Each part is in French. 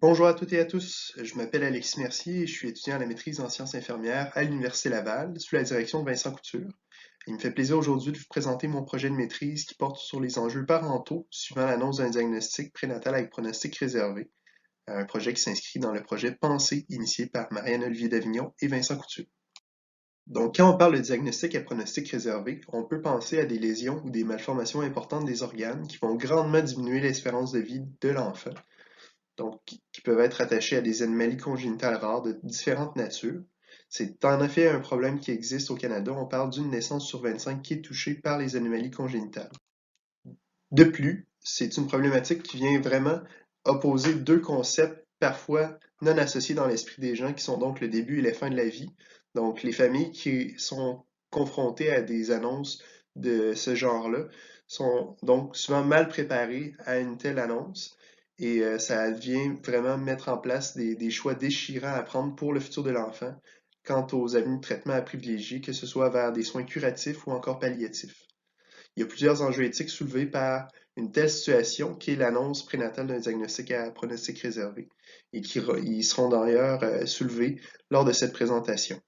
Bonjour à toutes et à tous, je m'appelle Alexis Mercier et je suis étudiant à la maîtrise en sciences infirmières à l'Université Laval sous la direction de Vincent Couture. Il me fait plaisir aujourd'hui de vous présenter mon projet de maîtrise qui porte sur les enjeux parentaux suivant l'annonce d'un diagnostic prénatal avec pronostic réservé, un projet qui s'inscrit dans le projet Pensée initié par Marianne-Olivier Davignon et Vincent Couture. Donc, quand on parle de diagnostic à pronostic réservé, on peut penser à des lésions ou des malformations importantes des organes qui vont grandement diminuer l'espérance de vie de l'enfant, donc qui peuvent être attachés à des anomalies congénitales rares de différentes natures. C'est en effet un problème qui existe au Canada. On parle d'une naissance sur 25 qui est touchée par les anomalies congénitales. De plus, c'est une problématique qui vient vraiment opposer deux concepts parfois non associés dans l'esprit des gens, qui sont donc le début et la fin de la vie. Donc, les familles qui sont confrontées à des annonces de ce genre-là sont donc souvent mal préparées à une telle annonce et ça vient vraiment mettre en place des choix déchirants à prendre pour le futur de l'enfant quant aux avenues de traitement à privilégier, que ce soit vers des soins curatifs ou encore palliatifs. Il y a plusieurs enjeux éthiques soulevés par une telle situation qui est l'annonce prénatale d'un diagnostic à pronostic réservé et ils seront d'ailleurs soulevés lors de cette présentation.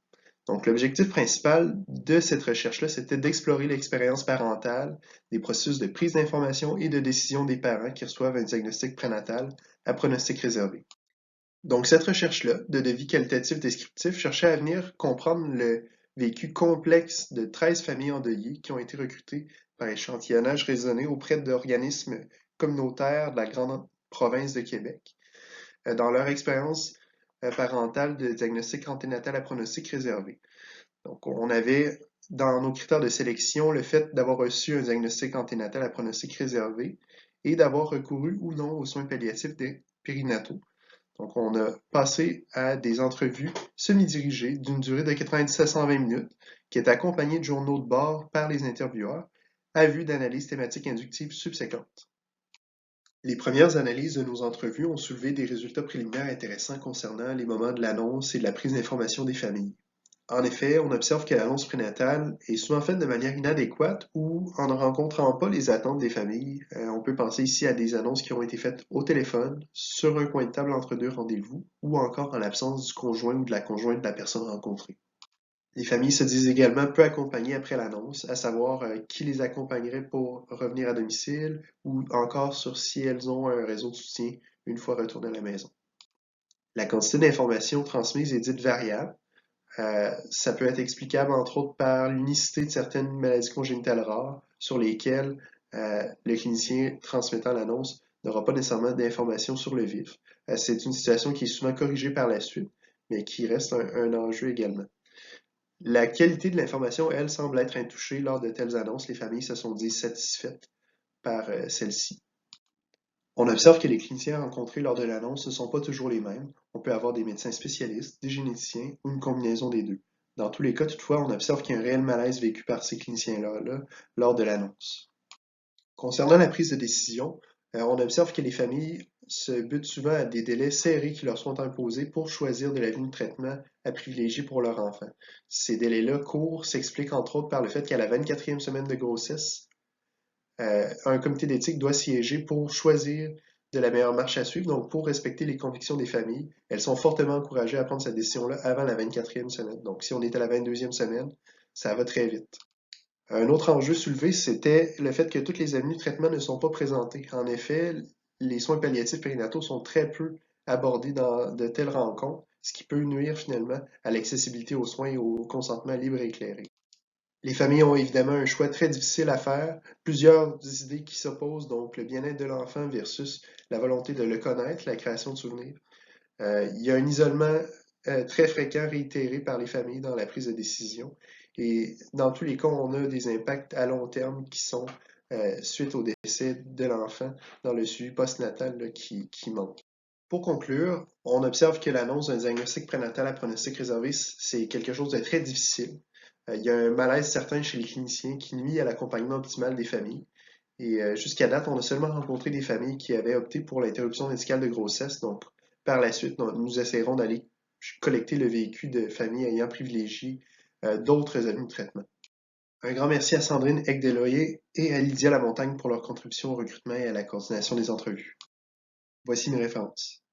Donc, l'objectif principal de cette recherche-là, c'était d'explorer l'expérience parentale, des processus de prise d'information et de décision des parents qui reçoivent un diagnostic prénatal à pronostic réservé. Donc, cette recherche-là, de devis qualitatif descriptif, cherchait à venir comprendre le vécu complexe de 13 familles endeuillées qui ont été recrutées par échantillonnage raisonné auprès d'organismes communautaires de la grande province de Québec dans leur expérience parentale de diagnostic anténatal à pronostic réservé. Donc, on avait dans nos critères de sélection le fait d'avoir reçu un diagnostic anténatal à pronostic réservé et d'avoir recouru ou non aux soins palliatifs des périnataux. Donc, on a passé à des entrevues semi-dirigées d'une durée de 90 à 120 minutes, qui est accompagnée de journaux de bord par les intervieweurs, à vue d'analyses thématiques inductives subséquentes. Les premières analyses de nos entrevues ont soulevé des résultats préliminaires intéressants concernant les moments de l'annonce et de la prise d'information des familles. En effet, on observe que l'annonce prénatale est souvent faite de manière inadéquate ou en ne rencontrant pas les attentes des familles. On peut penser ici à des annonces qui ont été faites au téléphone, sur un coin de table entre deux rendez-vous, ou encore en l'absence du conjoint ou de la conjointe de la personne rencontrée. Les familles se disent également peu accompagnées après l'annonce, à savoir qui les accompagnerait pour revenir à domicile ou encore sur si elles ont un réseau de soutien une fois retournées à la maison. La quantité d'informations transmises est dite variable. Ça peut être explicable entre autres par l'unicité de certaines maladies congénitales rares sur lesquelles le clinicien transmettant l'annonce n'aura pas nécessairement d'informations sur le vif. C'est une situation qui est souvent corrigée par la suite, mais qui reste un enjeu également. La qualité de l'information, elle, semble être intouchée lors de telles annonces. Les familles se sont dit satisfaites par celle-ci. On observe que les cliniciens rencontrés lors de l'annonce ne sont pas toujours les mêmes. On peut avoir des médecins spécialistes, des généticiens ou une combinaison des deux. Dans tous les cas, toutefois, on observe qu'il y a un réel malaise vécu par ces cliniciens-là lors de l'annonce. Concernant la prise de décision, on observe que les familles se butent souvent à des délais serrés qui leur sont imposés pour choisir de la ligne de traitement à privilégier pour leur enfant. Ces délais-là courts s'expliquent entre autres par le fait qu'à la 24e semaine de grossesse, un comité d'éthique doit siéger pour choisir de la meilleure marche à suivre, donc pour respecter les convictions des familles. Elles sont fortement encouragées à prendre cette décision-là avant la 24e semaine. Donc si on est à la 22e semaine, ça va très vite. Un autre enjeu soulevé, c'était le fait que toutes les avenues de traitement ne sont pas présentées. En effet, les soins palliatifs périnataux sont très peu abordés dans de telles rencontres, ce qui peut nuire finalement à l'accessibilité aux soins et au consentement libre et éclairé. Les familles ont évidemment un choix très difficile à faire, plusieurs idées qui s'opposent, donc le bien-être de l'enfant versus la volonté de le connaître, la création de souvenirs. Il y a un isolement très fréquent réitéré par les familles dans la prise de décision. Et dans tous les cas, on a des impacts à long terme qui sont suite au décès de l'enfant dans le suivi postnatal qui manque. Pour conclure, on observe que l'annonce d'un diagnostic prénatal à pronostic réservé, c'est quelque chose de très difficile. Il y a un malaise certain chez les cliniciens qui nuit à l'accompagnement optimal des familles. Et jusqu'à date, on a seulement rencontré des familles qui avaient opté pour l'interruption médicale de grossesse. Donc, par la suite, nous essaierons d'aller collecter le vécu de familles ayant privilégié d'autres avenues de traitement. Un grand merci à Sandrine Egdeloyer et à Lydia Lamontagne pour leur contribution au recrutement et à la coordination des entrevues. Voici mes références.